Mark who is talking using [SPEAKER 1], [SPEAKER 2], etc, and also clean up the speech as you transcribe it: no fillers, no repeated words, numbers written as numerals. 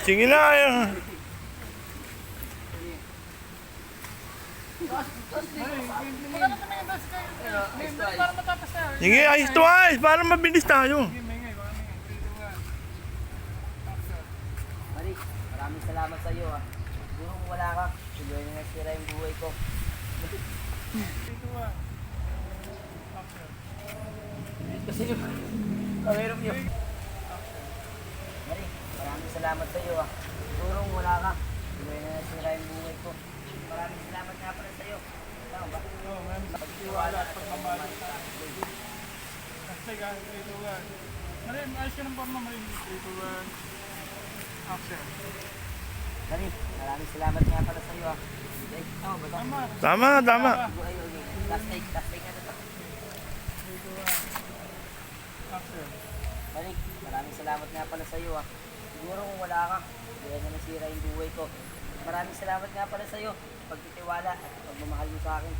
[SPEAKER 1] Sige na. Sige, ayos to ayos. Para mabilis tayo.
[SPEAKER 2] Mari, maraming salamat sa iyo. Siguro kung wala ka, siguro na nasira yung buhay ko. Kasi yung kameron niyo. Mari, maraming salamat sa iyo. Siguro kung wala ka, siguro na nasira yung buhay ko. Maraming salamat nga pala sa iyo. Tama ba?
[SPEAKER 3] Oo, maraming pagtiwala at pagmamahal. Hashtag ah, 3, 2, 1. Marim, ayos ka ng forma, Marim. 3, 2, 1. Action.
[SPEAKER 2] Mari, maraming salamat nga pala sa iyo. Okay, tama ba?
[SPEAKER 3] Tama.
[SPEAKER 1] Tama, tama.
[SPEAKER 2] Okay, okay. Last take nga na to.
[SPEAKER 3] 3, 2, 1. Action.
[SPEAKER 2] Mari, maraming salamat nga pala sa iyo. Siguro kung wala ka, hindi na nasira yung buhay ko. Maraming salamat nga pala sa iyo. Pagtitiwala at pagmamahal mo sa akin.